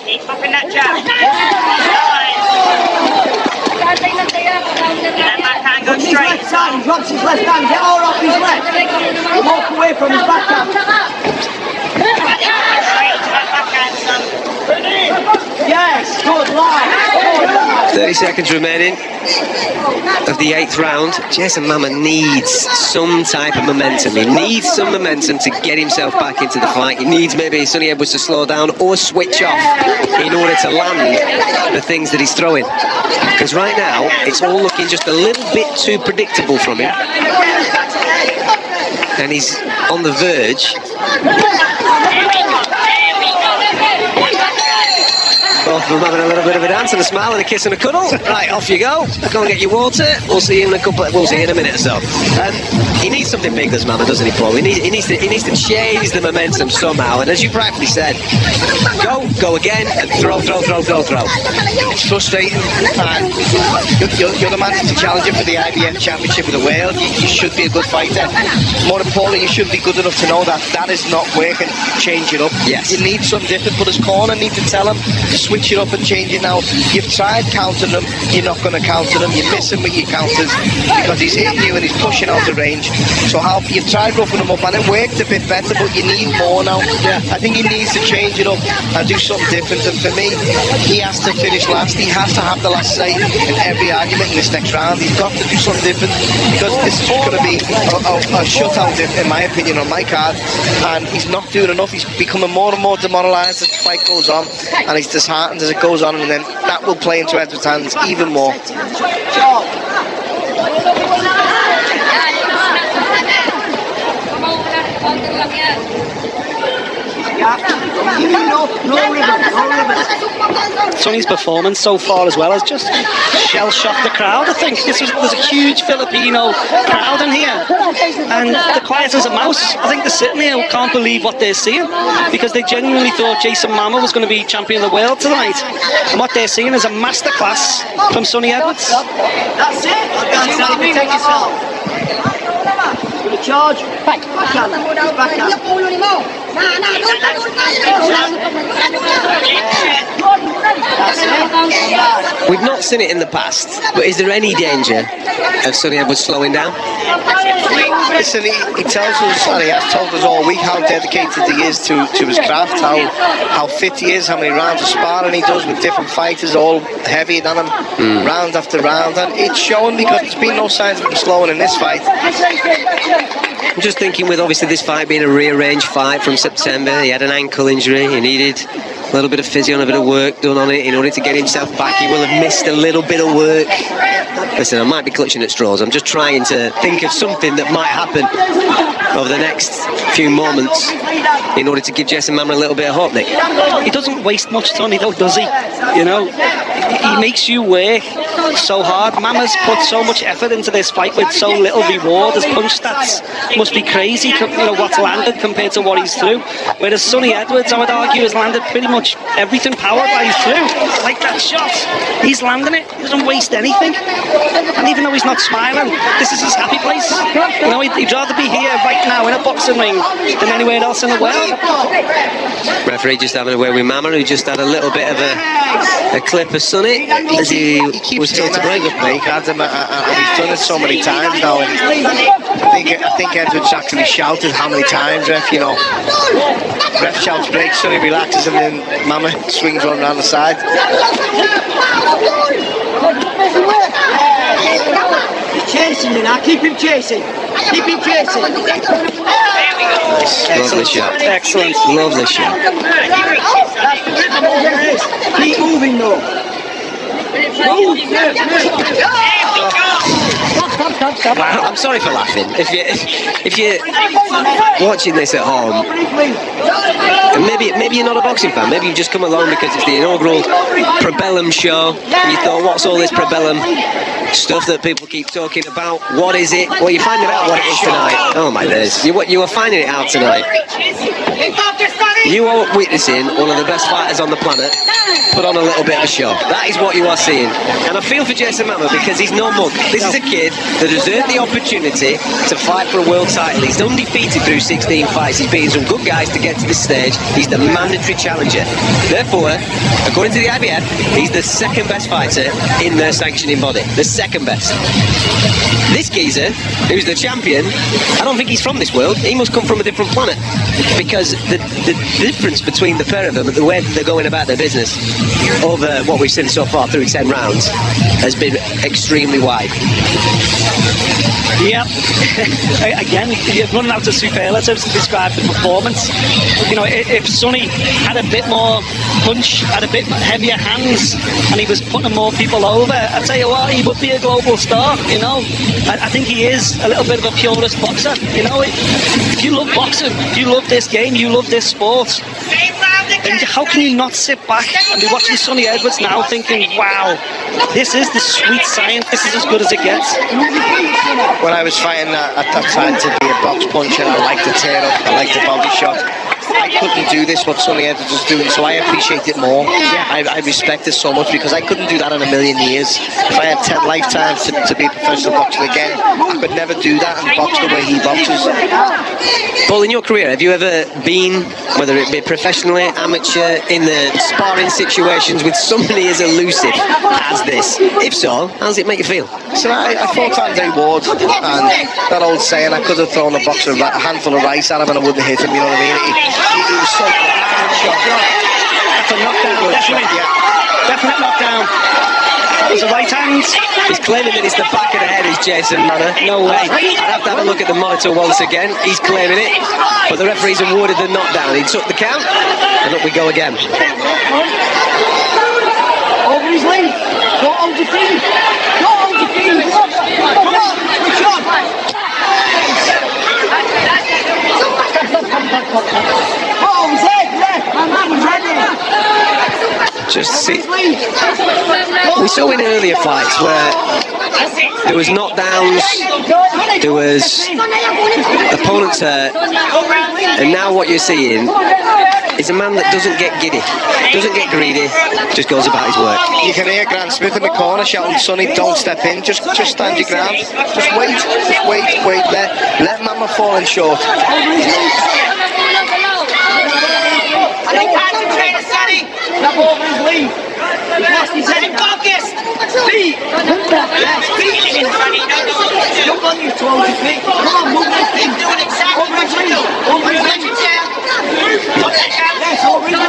Keep popping that jab. That man can't go straight. Left side, he drops his left hand, get all off his left. Walk away from his backhand. Straight to that backhand, son. Yes, good line. 30 seconds remaining of the 8th round. Jason Mama needs some type of momentum. He needs some momentum to get himself back into the fight. He needs maybe Sonny Edwards to slow down or switch off in order to land the things that he's throwing. Because right now, it's all looking just a little bit too predictable from him. And he's on the verge. Both of them having a little bit of a dance and a smile and a kiss and a cuddle. Right, off you go. Go and get your water. We'll see you in a minute or so. He needs something big, this Mama, doesn't he, Paul? He needs to change the momentum somehow. And as you rightfully said, go again, and throw. It's frustrating. You're the man to challenge for the IBF Championship of the world. You should be a good fighter. More importantly, you should be good enough to know that that is not working. Change it up. Yes. You need something different, but his corner need to tell him to switch it up and change it now. You've tried countering him, you're not going to counter him. You're missing with your counters because he's hitting you and he's pushing out the range. So you've tried roughing him up and it worked a bit better, but you need more now. I think he needs to change it up and do something different. And for me, he has to finish last. He has to have the last say in every argument in this next round. He's got to do something different because this is going to be a shutout, in my opinion, on my card. And he's not doing enough. He's becoming more and more demoralised as the fight goes on, and he's disheartened as it goes on, and then that will play into Edwards' hands even more. Sonny's performance so far as well has just shell-shocked the crowd. I think there's a huge Filipino crowd in here, and they're quiet as a mouse. I think they're sitting here who can't believe what they're seeing because they genuinely thought Jason Mama was going to be champion of the world tonight, and what they're seeing is a masterclass from Sonny Edwards. That's it. Take yourself. With a charge. Backhand. We've not seen it in the past, but is there any danger of Sonny Edwards slowing down? Listen, he tells us, and he has told us all week how dedicated he is to his craft, how fit he is, how many rounds of sparring he does with different fighters, all heavier than him, round after round, and it's showing because there's been no signs of him slowing in this fight. I'm just thinking with obviously this fight being a rearranged fight from September, he had an ankle injury, he needed a little bit of physio and a bit of work done on it in order to get himself back. He will have missed a little bit of work. Listen, I might be clutching at straws. I'm just trying to think of something that might happen over the next few moments in order to give Jason Mamre a little bit of hope, Nick. He doesn't waste much time, though, does he? You know, he makes you work so hard. Mama's put so much effort into this fight with so little reward. His punch stats must be crazy, you know, what's landed compared to what he's through. Whereas Sonny Edwards, I would argue, has landed pretty much everything power-wise through. Like that shot, he's landing it. He doesn't waste anything. And even though he's not smiling, this is his happy place. You know, he'd rather be here right now in a boxing ring than anywhere else in the world. Referee just having a word with Mamre, who just had a little bit of a clip of Sonny as he was told to break up. He's done it so many times now, and I think Edwards actually shouted how many times, ref, you know. Ref shouts break, Sonny relaxes, and then Mamre swings one around the side. He's chasing you now, keep him chasing. Keep him chasing. Nice. Lovely shot. Excellent. Lovely shot. Keep moving though. Move. I'm sorry for laughing. If you're watching this at home, and maybe you're not a boxing fan, maybe you've just come along because it's the inaugural Probellum show, and you thought, what's all this Probellum stuff that people keep talking about? What is it? Well, you're finding out what it is tonight. Oh my days. You are finding it out tonight. You are witnessing one of the best fighters on the planet put on a little bit of a show. That is what you are seeing. And I feel for Jason Mamre because he's no mug. This is a kid that has earned the opportunity to fight for a world title. He's undefeated through 16 fights. He's beaten some good guys to get to this stage. He's the mandatory challenger. Therefore, according to the IBF, he's the second best fighter in their sanctioning body. The second best. This geezer, who's the champion, I don't think he's from this world. He must come from a different planet. Because the difference between the pair of them and the way they're going about their business over what we've seen so far through 10 rounds has been extremely wide. Yeah. Again, you're running out of superlatives to describe the performance. You know, if Sonny had a bit more punch, had a bit heavier hands, and he was putting more people over, I'd tell you what, he would be a global star, you know. I think he is a little bit of a purist boxer, you know. If you love boxing, if you love this game, you love this sport, then how can you not sit back and be watching Sonny Edwards now thinking, wow, this is the sweet science, this is as good as it gets. When I was fighting, I tried to be a box puncher. I liked the tear up, I liked the body shot. I couldn't do this, what Sonny Edwards was doing, so I appreciate it more. I respect it so much because I couldn't do that in a million years. If I had 10 lifetimes to be a professional boxer again, I could never do that and box the way he boxes. Paul, in your career, have you ever been, whether it be professionally, amateur, in the sparring situations with somebody as elusive as this? If so, how does it make you feel? So I fought Andre Ward, and that old saying, I could have thrown a boxer a handful of rice at him and I wouldn't hit him, you know what I mean? He was so That's a knockdown, definitely. Definite knockdown. There's a right hand. He's claiming that it's the back of the head is Jason Mamre. No way. I'd have to have a look at the monitor once again. He's claiming it, but the referee's awarded the knockdown. He took the count, and up we go again. Over his leg. Don't hold your feet. Don't hold your feet. Come on. Switch on. Oh, he's head. He's ready. Just see. We saw in earlier fights where there was knockdowns, there was opponents hurt, and now what you're seeing is a man that doesn't get giddy, doesn't get greedy, just goes about his work. You can hear Grant Smith in the corner shouting, Sonny, don't step in, just stand your ground, just wait, let Mamre fall in short. Concentrate, Sonny. Step over his leg. He's lost his head. Focus. Feet. Feet in front of you. hold your feet. Come on, move your feet. Keep doing exactly Over what his you lead. do. Over his Put lead. it down. Put it down. Yes, over his lead.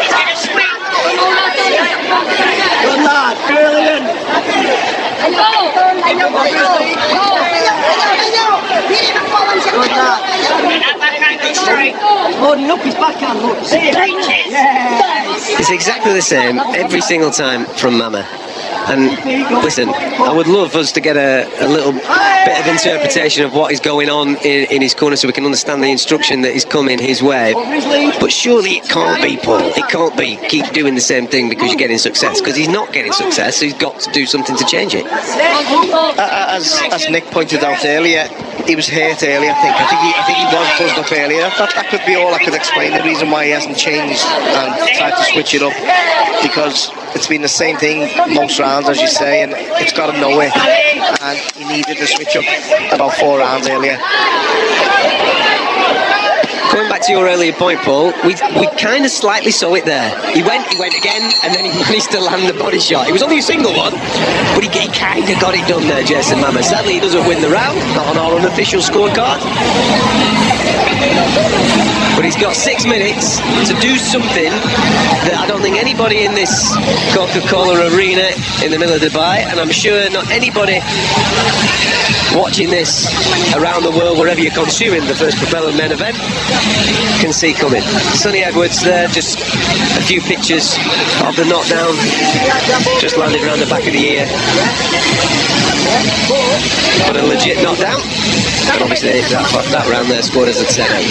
He's going to sweep. Good lad. Brilliant. Good lad. That backhand goes straight. Loading up his backhand, look. See it? Reaches. It's exactly the same every single time from Mama. And listen, I would love us to get a little bit of interpretation of what is going on in his corner so we can understand the instruction that is coming his way. But surely it can't be, Paul. It can't be keep doing the same thing because you're getting success. Because he's not getting success, so he's got to do something to change it. As Nick pointed out earlier, he was hurt earlier. I think he was buzzed up earlier. That could be all I could explain the reason why he hasn't changed and tried to switch it up, because it's been the same thing most rounds, as you say, and it's got him nowhere. And he needed to switch up about 4 rounds earlier. Going back to your earlier point, Paul, we kind of slightly saw it there. He went again, and then he managed to land the body shot. It was only a single one, but he kind of got it done there, Jason Mama. Sadly, he doesn't win the round, not on our unofficial scorecard. But he's got 6 minutes to do something that I don't think anybody in this Coca-Cola arena in the middle of Dubai, and I'm sure not anybody watching this around the world, wherever you're consuming the first Propeller Men event, can see coming. Sonny Edwards there, just a few pictures of the knockdown, just landed around the back of the ear. But a legit knockdown, and obviously that round there scored as a 10-8.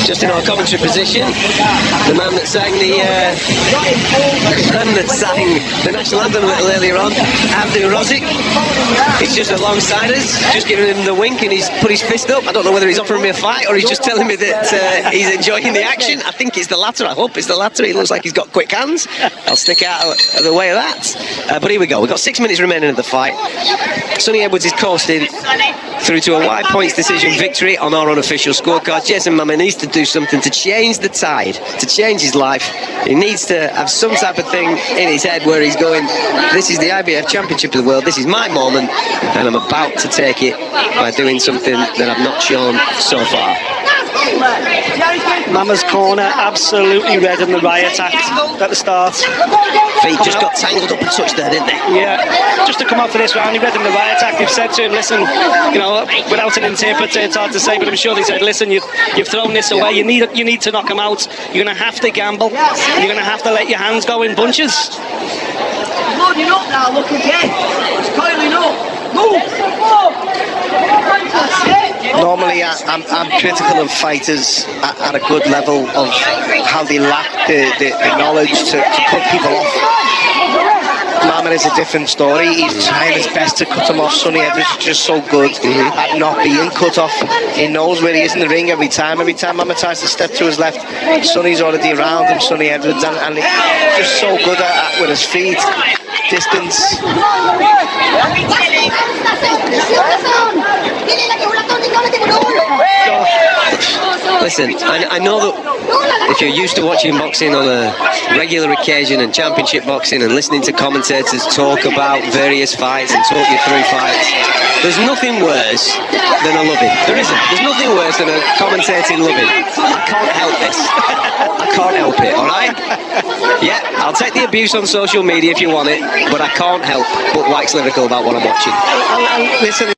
Just in our commentary position, the man that sang the national anthem a little earlier on, Abdu Rozik, he's just alongside us, just giving him the wink, and he's put his fist up. I don't know whether he's offering me a fight or he's just telling me that he's enjoying the action. I think it's the latter. I hope it's the latter. He looks like he's got quick hands. I'll stick out of the way of that. But here we go. We've got 6 minutes remaining of the fight. Sonny Edwards is coasting through to a wide points decision victory on our unofficial scorecard. Jason Mama needs to do something to change the tide, to change his life. He needs to have some type of thing in his head where he's going, this is the IBF Championship of the World, this is my moment, and I'm about to take it by doing something that I've not shown so far. Mama's corner absolutely red in the riot act at the start. Feet just got tangled up and touched there, didn't they? Yeah, just to come out for this round, he read in the riot act. They've said to him, listen, you know, without an interpreter, it's hard to say, but I'm sure they said, listen, you've thrown this away. You need to knock him out. You're going to have to gamble. You're going to have to let your hands go in bunches. He's loading up now, look again. He's coiling up. Move! That's it. Normally, I'm critical of fighters at a good level of how they lack the knowledge to cut people off. Mama is a different story. He's trying his best to cut him off. Sonny Edwards is just so good at not being cut off. He knows where he is in the ring every time. Every time Mama tries to step to his left, Sonny's already around him, Sonny Edwards, and he's just so good at with his feet, distance. Listen, I know that if you're used to watching boxing on a regular occasion and championship boxing and listening to commentators talk about various fights and talk you through fights, there's nothing worse than a loving. There isn't. There's nothing worse than a commentating loving. I can't help this. I can't help it, alright? Yeah, I'll take the abuse on social media if you want it, but I can't help but wax lyrical about what I'm watching. Listen,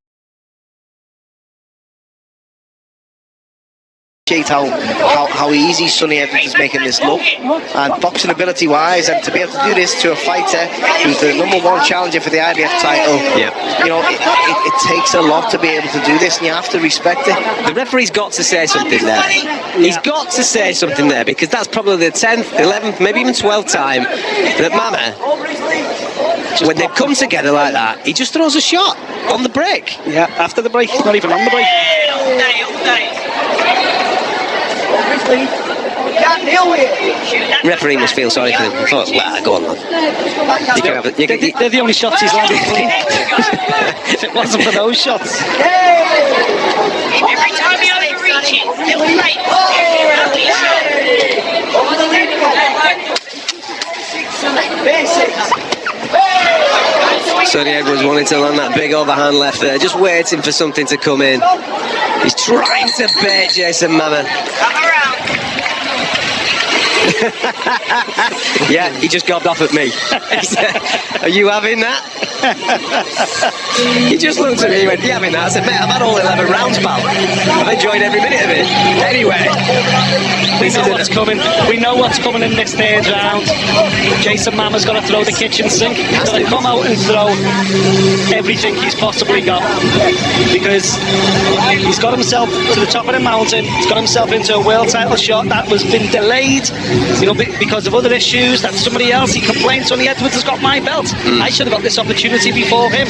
how easy Sonny Edwards is making this look, and boxing ability wise, and to be able to do this to a fighter who's the #1 challenger for the IBF title, you know, it takes a lot to be able to do this, and you have to respect it. The referee's got to say something there. He's got to say something there, because that's probably the 10th, 11th, maybe even 12th time that Mama, when they've come together like that, he just throws a shot on the break. Yeah, after the break, not even on the break. All day. Can't deal with it. Referee must feel sorry for him. I thought, well, go on, lad. You can have it. They're the only shots he's landed clean. If it wasn't for those shots. Every time he overreaches, he'll fight. Basics. Sonny Edwards wanted to land that big overhand left there, just waiting for something to come in. He's trying to bait Jason Mama. Come around. Yeah, he just gobbed off at me. He said, "Are you having that?" He just looked at me and went, "You having that?" I said, "Mate, I've had all 11 rounds, pal. I've enjoyed every minute of it." Anyway, We know what's coming. We know what's coming in this third round. Jason Mama's going to throw the kitchen sink. He's going to come out and throw everything he's possibly got, because he's got himself to the top of the mountain. He's got himself into a world title shot that was been delayed, because of other issues. That somebody else, he complained, Sonny Edwards has got my belt. I should have got this opportunity before him.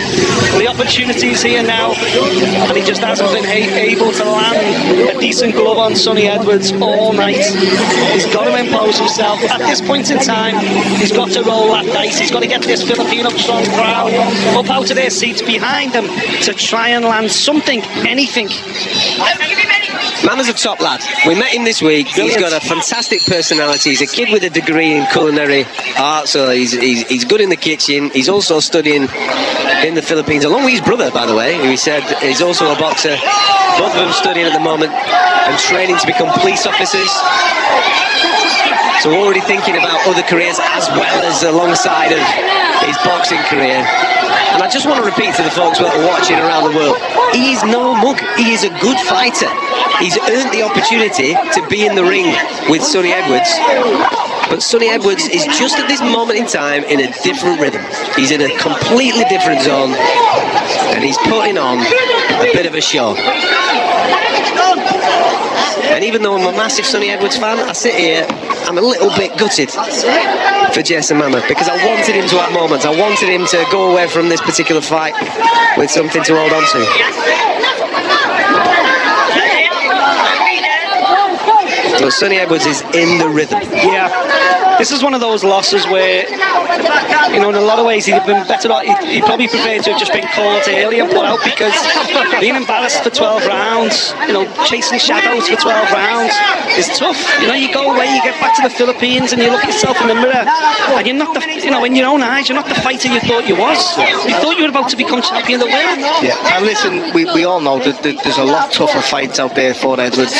Well, the opportunity's here now, and he just hasn't been able to land a decent glove on Sonny Edwards all night. He's got to impose himself. At this point in time, he's got to roll that dice. He's got to get this Filipino strong crowd up out of their seats behind him to try and land something, anything. Mama's a top lad. We met him this week. He's got a fantastic personality. He's a kid with a degree in culinary art, so he's good in the kitchen. He's also studying in the Philippines, along with his brother, by the way, who he said is also a boxer. Both of them studying at the moment and training to become police officers. So already thinking about other careers as well as alongside of his boxing career. And I just want to repeat to the folks that are watching around the world, he is no mug. He is a good fighter. He's earned the opportunity to be in the ring with Sonny Edwards. But Sonny Edwards is just at this moment in time in a different rhythm. He's in a completely different zone, and he's putting on a bit of a show. And even though I'm a massive Sonny Edwards fan, I sit here, I'm a little bit gutted for Jason Mama, because I wanted him to have moments. I wanted him to go away from this particular fight with something to hold on to. But Sonny Edwards is in the rhythm. Yeah, this is one of those losses where, in a lot of ways, he'd have been better off. He probably preferred to have just been caught early and put out, because being embarrassed for 12 rounds, chasing shadows for 12 rounds is tough. You go away, you get back to the Philippines, and you look at yourself in the mirror, and you're not the, in your own eyes, you're not the fighter you thought you was. You thought you were about to become champion of the world. Yeah, and listen, we all know that there's a lot tougher fights out there for Edwards,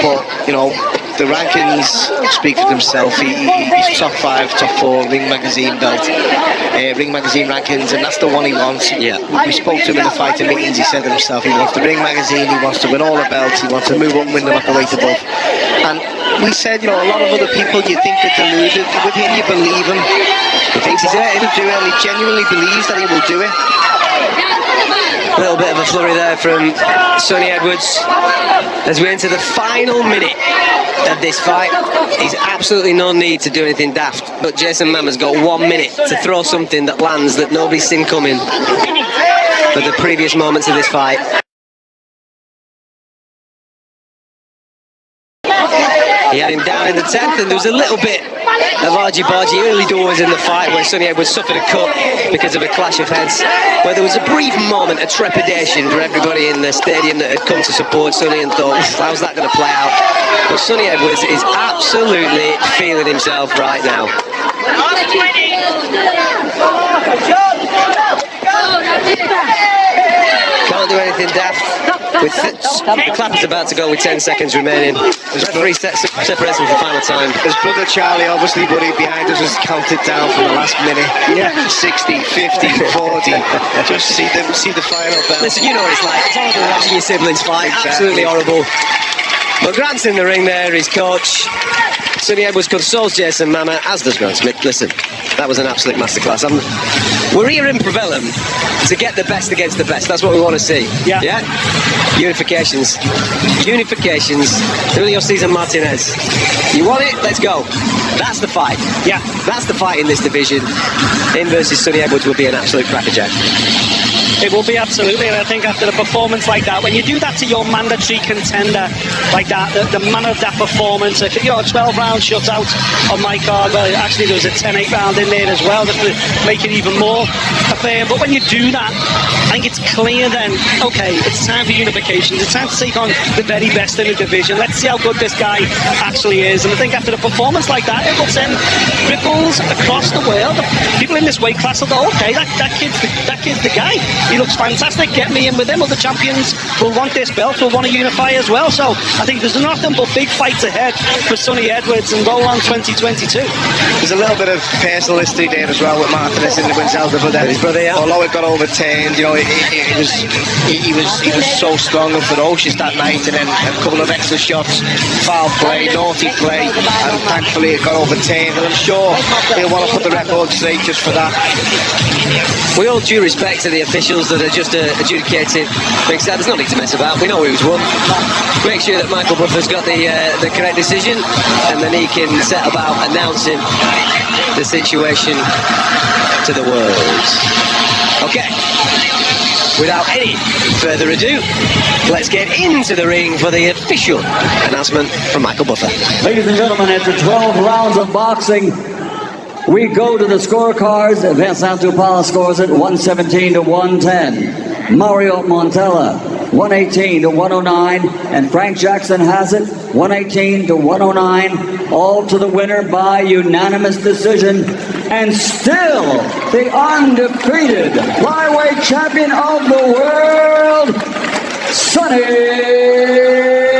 but the rankings speak for themselves. He's top 5, top 4 Ring Magazine belt, Ring Magazine rankings, and that's the one he wants. Yeah. We spoke to him in the fighting meetings. He said himself, he wants the Ring Magazine, he wants to win all the belts, he wants to move up and win them at the weight above. And we said, a lot of other people you think are deluded. With him, you believe him. He thinks he's able to do it, and he genuinely believes that he will do it. A little bit of a flurry there from Sonny Edwards as we enter the final minute of this fight. He's absolutely no need to do anything daft, but Jason Mama's got 1 minute to throw something that lands that nobody's seen coming for the previous moments of this fight. He had him down in the 10th, and there was a little bit of argy-bargy early doors in the fight where Sonny Edwards suffered a cut because of a clash of heads, where there was a brief moment of trepidation for everybody in the stadium that had come to support Sonny and thought, how's that going to play out? But Sonny Edwards is absolutely feeling himself right now. Can't do anything daft. The clap is about to go with 10 seconds remaining. Referee separates them for final time. His brother Charlie, obviously, buddy, behind us has counted down for the last minute. Yeah. 60, 50, 40. Just see the final bell. Listen, you know what it's like. It's horrible watching your siblings fight. Exactly. Absolutely horrible. But Grant's in the ring there, his coach. Sonny Edwards consoles Jason Mama, as does Grant Smith. Listen, that was an absolute masterclass. We're here in Prevellum to get the best against the best. That's what we want to see. Yeah. Unifications. Julio Cesar Martinez. You want it? Let's go. That's the fight. Yeah. That's the fight in this division. Him versus Sonny Edwards will be an absolute crackerjack. It will be, absolutely, and I think after a performance like that, when you do that to your mandatory contender like that, the manner of that performance, a 12-round shutout on my card, well, actually there was a 10-8 round in there as well, just to make it even more fair. But when you do that, I think it's clear then, okay, it's time for unifications, it's time to take on the very best in the division. Let's see how good this guy actually is, and I think after a performance like that, it will send ripples across the world. People in this weight class will go, okay, that kid's the guy. He looks fantastic. Get me in with him. Other champions will want this belt, will want to unify as well. So I think there's nothing but big fights ahead for Sonny Edwards and Roland 2022. There's a little bit of personal history there as well with Martinez and with his elder brother. His brother, yeah. Although it got overturned, you know, he was so strong and ferocious that night, and then a couple of extra shots, foul play, naughty play, and thankfully it got overturned. And I'm sure he'll want to put the record straight just for that. We all due respect to the officials that are just adjudicating things. There's nothing to mess about. We know who's won. Make sure that Michael Buffer's got the correct decision, and then he can set about announcing the situation to the world. Okay. Without any further ado, let's get into the ring for the official announcement from Michael Buffer. Ladies and gentlemen, after 12 rounds of boxing, we go to the scorecards. Vincent Dupala scores it 117 to 110. Mario Montella 118 to 109, and Frank Jackson has it 118 to 109, all to the winner by unanimous decision, and still the undefeated flyweight champion of the world, Sonny Edwards.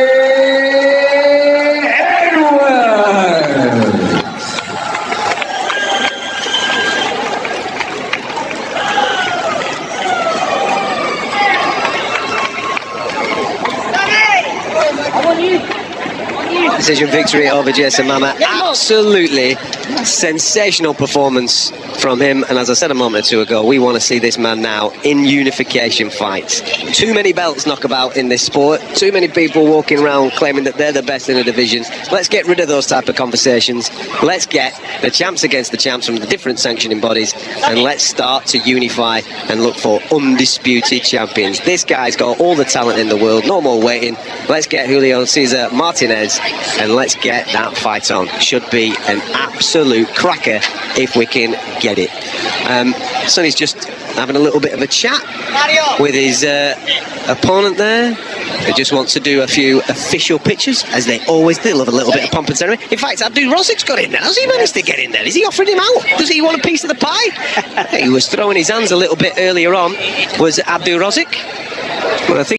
Decision victory over Jason Mama. Absolutely sensational performance from him, and as I said a moment or two ago, we want to see this man now in unification fights. Too many belts knockabout in this sport, too many people walking around claiming that they're the best in the divisions. Let's get rid of those type of conversations. Let's get the champs against the champs from the different sanctioning bodies, and let's start to unify and look for undisputed champions. This guy's got all the talent in the world, no more waiting. Let's get Julio Cesar Martinez and let's get that fight on. Should be an absolute cracker if we can get it. Sonny's just having a little bit of a chat with his opponent there. They just want to do a few official pictures, as they always do. Love a little bit of pomp and ceremony. In fact, Abdul Rozik's got in there. How's he managed to get in there? Is he offering him out? Does he want a piece of the pie? He was throwing his hands a little bit earlier on. Was Abdul Rozik? Well, I think